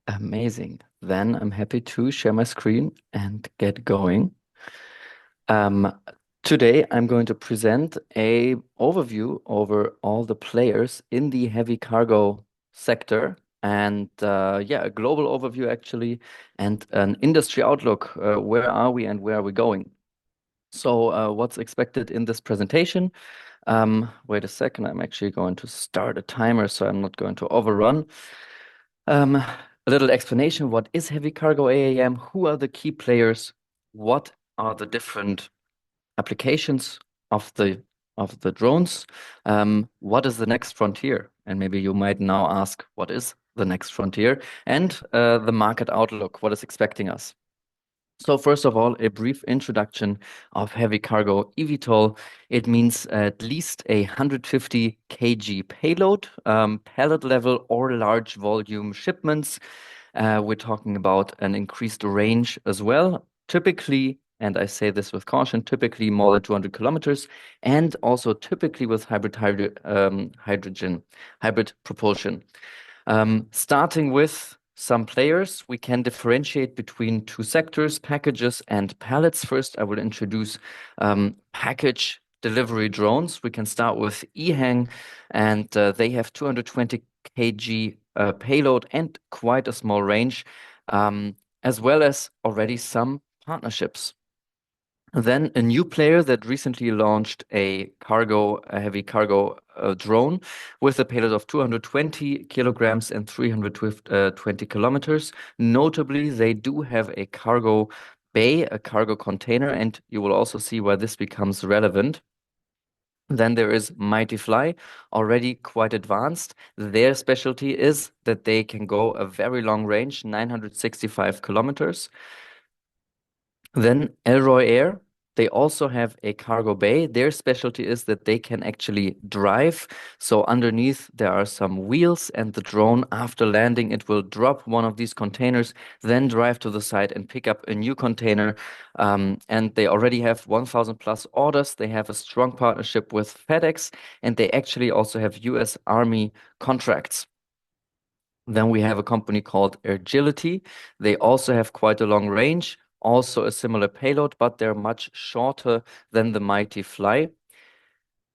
Amazing. Then I'm happy to share my screen and get going. Um, Today I'm going to present a overview over all the players in the heavy cargo sector and yeah, a global overview actually and an industry outlook. Where are we and where are we going? So what's expected in this presentation? Wait a second, I'm actually going to start a timer so I'm not going to overrun. A little explanation. What is heavy cargo AAM? Who are the key players? What are the different applications of the drones? What is the next frontier? And maybe you might now ask, what is the next frontier? And the market outlook, what is expecting us? So first of all, a brief introduction of heavy cargo eVTOL. It means at least 150 kg payload, pallet level or large volume shipments. We're talking about an increased range as well. Typically, and I say this with caution, typically more than 200 kilometers, and also typically with hybrid propulsion. Starting with some players, we can differentiate between two sectors, packages and pallets. First, I will introduce package delivery drones. We can start with EHang, and they have 220 kg payload and quite a small range, as well as already some partnerships. Then a new player that recently launched a heavy cargo drone with a payload of 220 kilograms and 320 kilometers. Notably, they do have a cargo bay, a cargo container, and you will also see why this becomes relevant. Then there is Mighty Fly, already quite advanced. Their specialty is that they can go a very long range, 965 kilometers. Then Elroy Air, they also have a cargo bay. Their specialty is that they can actually drive. So underneath there are some wheels, and the drone, after landing, it will drop one of these containers, then drive to the side and pick up a new container. And they already have 1,000 plus orders. They have a strong partnership with FedEx, and they actually also have US Army contracts. Then we have a company called Agility. They also have quite a long range, also a similar payload, but they're much shorter than the Mighty Fly.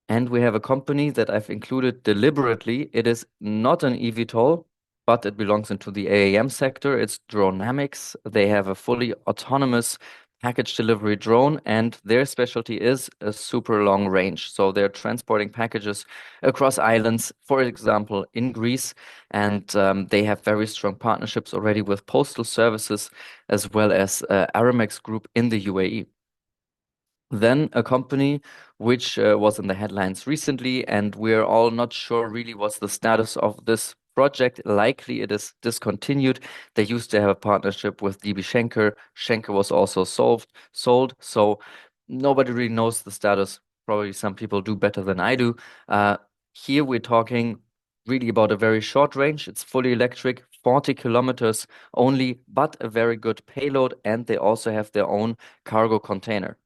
And we have a company that I've included deliberately. It is not an eVTOL, but it belongs into the AAM sector. It's Dronamics. They have a fully autonomous package delivery drone, and their specialty is a super long range. So they're transporting packages across islands, for example, in Greece, and they have very strong partnerships already with postal services as well as Aramex Group in the UAE. Then a company which was in the headlines recently, and we're all not sure really what's the status of this project. Likely it is discontinued. They used to have a partnership with DB Schenker. Schenker was also sold. So nobody really knows the status. Probably some people do better than I do. Here we're talking really about a very short range. It's fully electric, 40 kilometers only, but a very good payload, and they also have their own cargo container.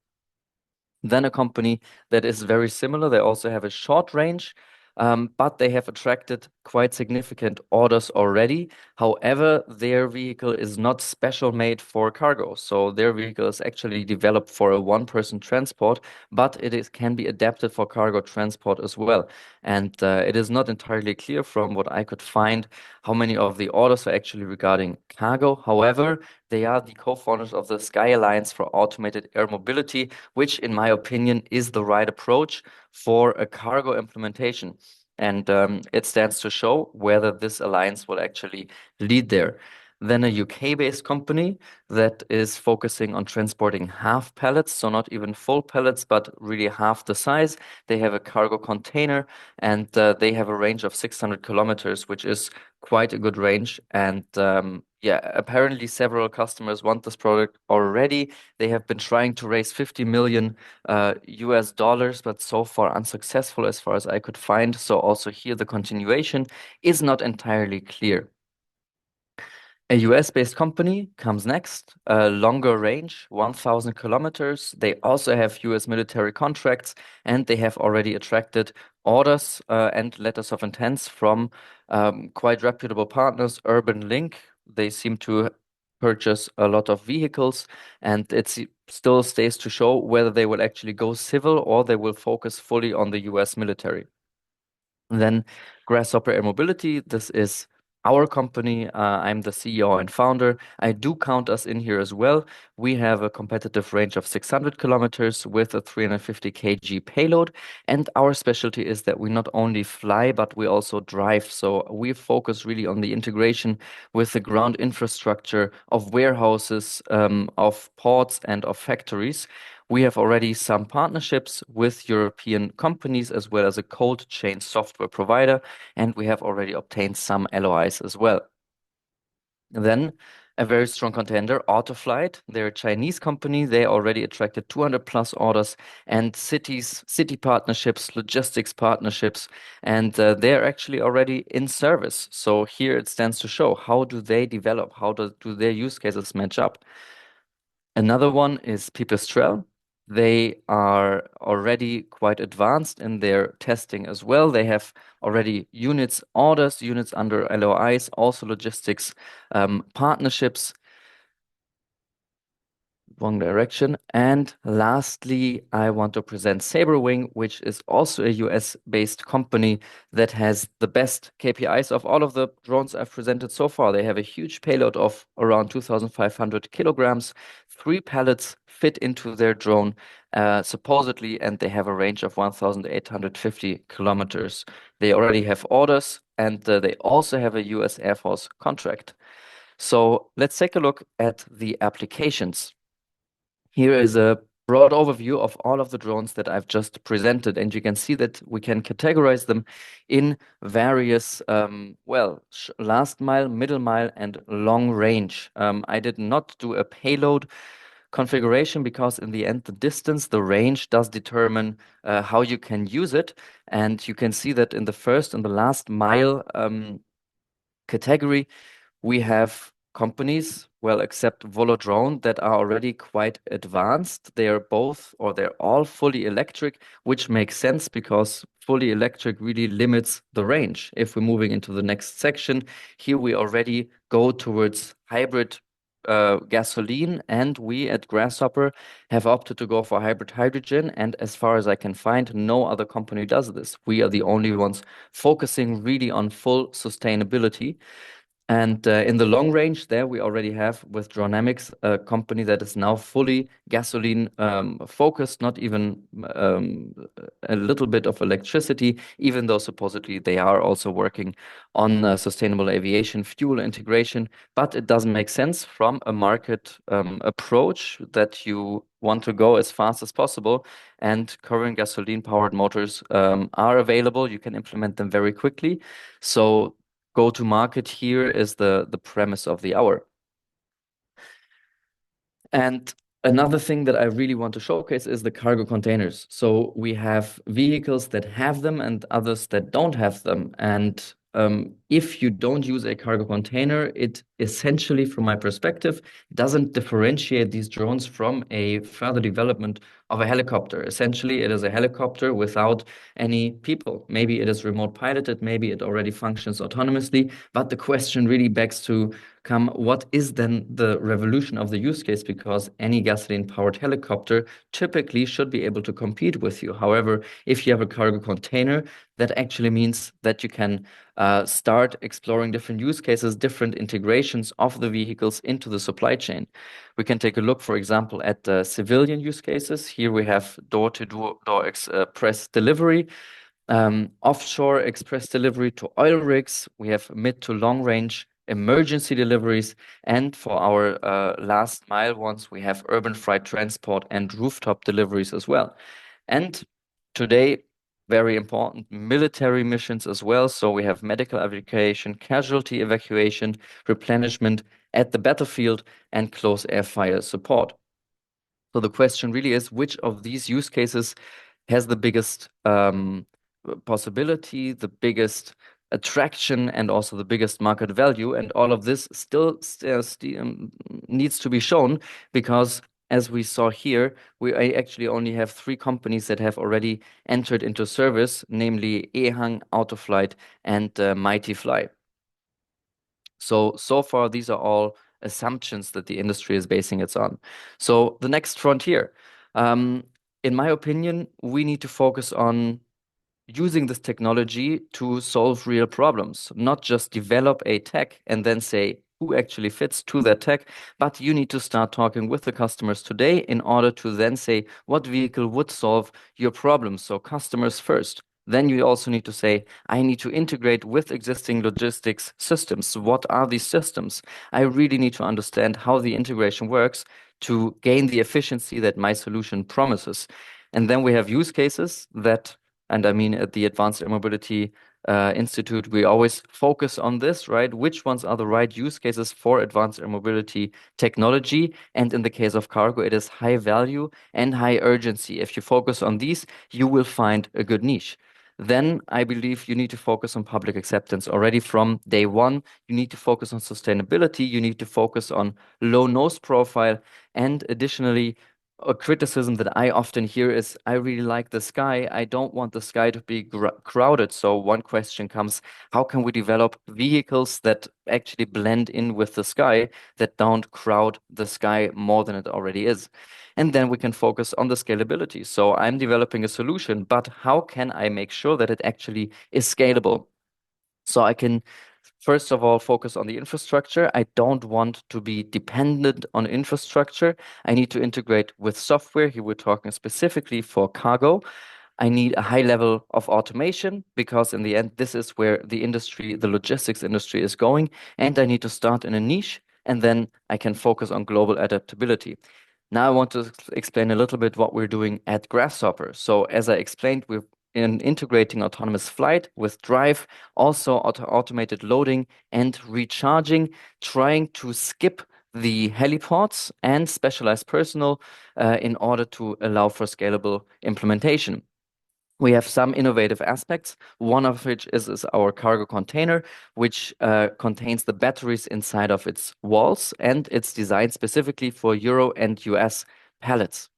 Then a company that is very similar. They also have a short range, but they have attracted quite significant orders already. However, their vehicle is not special made for cargo. So their vehicle is actually developed for a one-person transport, but can be adapted for cargo transport as well. And it is not entirely clear from what I could find how many of the orders are actually regarding cargo. However, they are the co-founders of the Sky Alliance for Automated Air Mobility, which, in my opinion, is the right approach for a cargo implementation. And it stands to show whether this alliance will actually lead there. Then a UK-based company that is focusing on transporting half pallets, so not even full pallets, but really half the size. They have a cargo container, and they have a range of 600 kilometers, which is quite a good range. And yeah, apparently several customers want this product already. They have been trying to raise 50 million US dollars, but so far unsuccessful as far as I could find. So also here the continuation is not entirely clear. A US-based company comes next, a longer range, 1,000 kilometers. They also have US military contracts, and they have already attracted orders and letters of intents from quite reputable partners. Urban Link, they seem to purchase a lot of vehicles, and still stays to show whether they will actually go civil or they will focus fully on the US military. And then Grasshopper Air Mobility, this is our company. I'm the CEO and founder. I do count us in here as well. We have a competitive range of 600 kilometers with a 350 kg payload. And our specialty is that we not only fly, but we also drive. So we focus really on the integration with the ground infrastructure of warehouses, of ports, and of factories. We have already some partnerships with European companies as well as a cold chain software provider, and we have already obtained some LOIs as well. Then a very strong contender, Autoflight. They're a Chinese company. They already attracted 200 plus orders and city partnerships, logistics partnerships, and they're actually already in service. So here it stands to show how do they develop? How do their use cases match up? Another one is Pipistrel. They are already quite advanced in their testing as well. They have already orders, units under LOIs, also logistics partnerships, wrong direction. And lastly, I want to present Saberwing, which is also a US-based company that has the best KPIs of all of the drones I've presented so far. They have a huge payload of around 2,500 kilograms. 3 pallets fit into their drone, supposedly, and they have a range of 1,850 kilometers. They already have orders, and they also have a US Air Force contract. So let's take a look at the applications. Here is a broad overview of all of the drones that I've just presented, and you can see that we can categorize them in various, last mile, middle mile, and long range. I did not do a payload configuration because in the end, the distance, the range does determine how you can use it. And you can see that in the first and the last mile category, we have companies, well, except Volodrone, that are already quite advanced. They are both, or they're all fully electric, which makes sense because fully electric really limits the range. If we're moving into the next section, here we already go towards hybrid gasoline, and we at Grasshopper have opted to go for hybrid hydrogen. And as far as I can find, no other company does this. We are the only ones focusing really on full sustainability. And in the long range, there we already have with Dronamics, a company that is now fully gasoline focused, not even a little bit of electricity, even though supposedly they are also working on sustainable aviation fuel integration. But it doesn't make sense from a market approach that you want to go as fast as possible. And current gasoline powered motors are available. You can implement them very quickly. So go to market here is the premise of the hour. And another thing that I really want to showcase is the cargo containers. So we have vehicles that have them and others that don't have them. And if you don't use a cargo container, it essentially, from my perspective, doesn't differentiate these drones from a further development of a helicopter. Essentially, it is a helicopter without any people. Maybe it is remote piloted, maybe it already functions autonomously. But the question really begs to come, what is then the revolution of the use case? Because any gasoline-powered helicopter typically should be able to compete with you. However, if you have a cargo container, that actually means that you can start exploring different use cases, different integrations of the vehicles into the supply chain. We can take a look, for example, at the civilian use cases. Here we have door-to-door express delivery, offshore express delivery to oil rigs. We have mid to long range emergency deliveries. And for our last mile ones, we have urban freight transport and rooftop deliveries as well. And today, very important military missions as well. So we have medical evacuation, casualty evacuation, replenishment at the battlefield, and close air fire support. So the question really is, which of these use cases has the biggest possibility, the biggest attraction, and also the biggest market value? And all of this still needs to be shown because, as we saw here, we actually only have 3 companies that have already entered into service, namely EHang, Autoflight, and Mighty Fly. So far, these are all assumptions that the industry is basing it on. So the next frontier, um, in my opinion, we need to focus on using this technology to solve real problems, not just develop a tech and then say who actually fits to that tech, but you need to start talking with the customers today in order to then say what vehicle would solve your problems. So customers first. Then you also need to say, I need to integrate with existing logistics systems. What are these systems? I really need to understand how the integration works to gain the efficiency that my solution promises. And then we have use cases that, and I mean, at the Advanced Air Mobility Institute, we always focus on this, right? Which ones are the right use cases for advanced air mobility technology? And in the case of cargo, it is high value and high urgency. If you focus on these, you will find a good niche. Then I believe you need to focus on public acceptance already from day one. You need to focus on sustainability. You need to focus on low nose profile. And additionally, a criticism that I often hear is I really like the sky. I don't want the sky to be crowded. So one question comes, how can we develop vehicles that actually blend in with the sky, that don't crowd the sky more than it already is? And then we can focus on the scalability. So I'm developing a solution, but how can I make sure that it actually is scalable? So I can, first of all, focus on the infrastructure. I don't want to be dependent on infrastructure. I need to integrate with software. Here we're talking specifically for cargo. I need a high level of automation because in the end, this is where the industry, the logistics industry is going. And I need to start in a niche and then I can focus on global adaptability. Now I want to explain a little bit what we're doing at Grasshopper. So as I explained, we're integrating autonomous flight with drive, also automated loading and recharging, trying to skip the heliports and specialized personnel in order to allow for scalable implementation. We have some innovative aspects, one of which is our cargo container, which contains the batteries inside of its walls, and it's designed specifically for Euro and US pallets.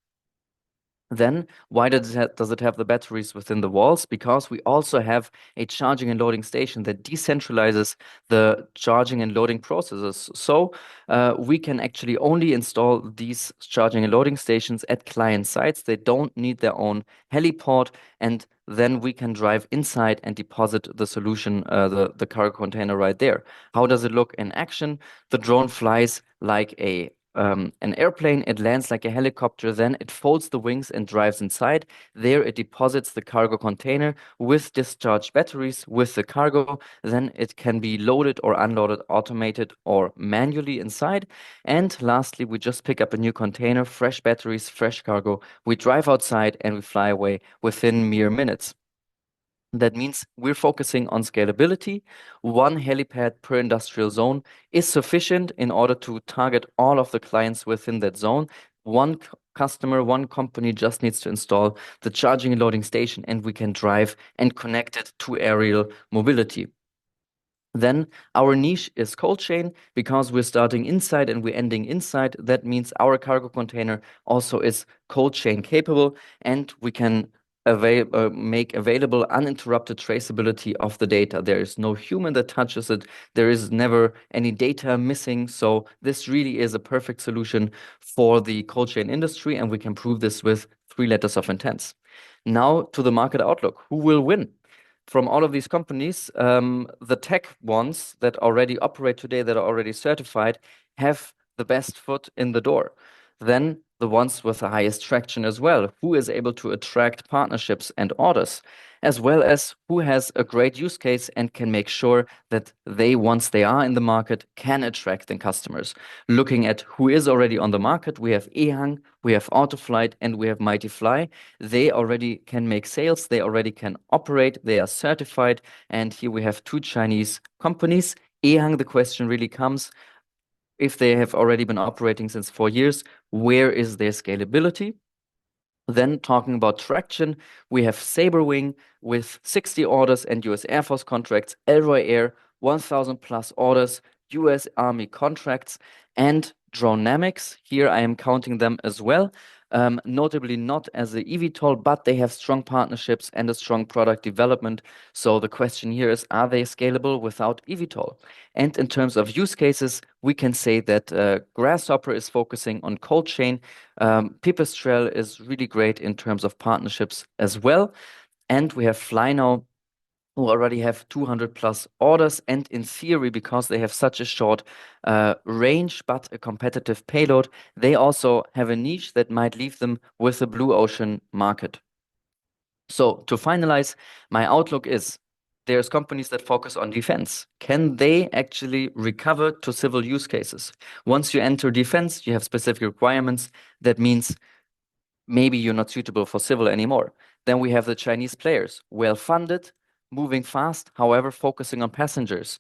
Then, why does it have the batteries within the walls? Because we also have a charging and loading station that decentralizes the charging and loading processes. So we can actually only install these charging and loading stations at client sites. They don't need their own heliport, and then we can drive inside and deposit the solution, the cargo container right there. How does it look in action? The drone flies like an airplane. It lands like a helicopter, then it folds the wings and drives inside. There it deposits the cargo container with discharged batteries with the cargo. Then it can be loaded or unloaded, automated or manually inside. And lastly, we just pick up a new container, fresh batteries, fresh cargo. We drive outside and we fly away within mere minutes. That means we're focusing on scalability. One helipad per industrial zone is sufficient in order to target all of the clients within that zone. One customer, one company just needs to install the charging and loading station, and we can drive and connect it to aerial mobility. Then our niche is cold chain because we're starting inside and we're ending inside. That means our cargo container also is cold chain capable, and we can make available uninterrupted traceability of the data. There is no human that touches it. There is never any data missing. So this really is a perfect solution for the cold chain industry, and we can prove this with 3 letters of intents. Now to the market outlook. Who will win? From all of these companies, the tech ones that already operate today, that are already certified, have the best foot in the door. Then the ones with the highest traction as well, who is able to attract partnerships and orders, as well as who has a great use case and can make sure that they, once they are in the market, can attract the customers. Looking at who is already on the market, we have EHang, we have Autoflight, and we have Mighty Fly. They already can make sales, they already can operate, they are certified. And here we have two Chinese companies. EHang, the question really comes, if they have already been operating since 4 years, where is their scalability? Then talking about traction, we have Saberwing with 60 orders and US Air Force contracts, Elroy Air, 1,000 plus orders, US Army contracts, and Dronamics. Here I am counting them as well. notably not as the eVTOL, but they have strong partnerships and a strong product development. So the question here is, are they scalable without eVTOL? And in terms of use cases, we can say that Grasshopper is focusing on cold chain. Pipistrel is really great in terms of partnerships as well. And we have Flynow, who already have 200 plus orders, and in theory, because they have such a short range but a competitive payload, they also have a niche that might leave them with the blue ocean market. So to finalize, my outlook is there's companies that focus on defense. Can they actually recover to civil use cases? Once you enter defense, you have specific requirements. That means maybe you're not suitable for civil anymore. Then we have the Chinese players, well funded, moving fast, however, focusing on passengers.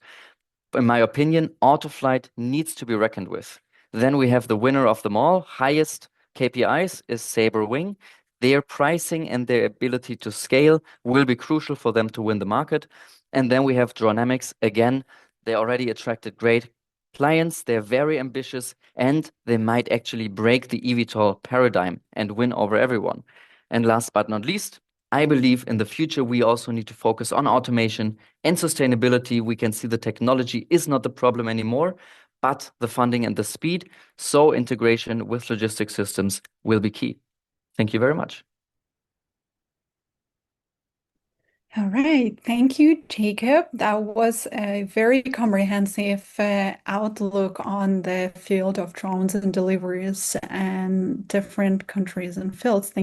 In my opinion, Autoflight needs to be reckoned with. Then we have the winner of them all, highest KPIs is Sabre Wing. Their pricing and their ability to scale will be crucial for them to win the market. And then we have Dronamics. Again, they already attracted great clients. They're very ambitious and they might actually break the eVTOL paradigm and win over everyone. And last but not least, I believe in the future, we also need to focus on automation and sustainability. We can see the technology is not the problem anymore, but the funding and the speed. So integration with logistics systems will be key. Thank you very much. All right. Thank you, Jacob. That was a very comprehensive outlook on the field of drones and deliveries and different countries and fields. Thank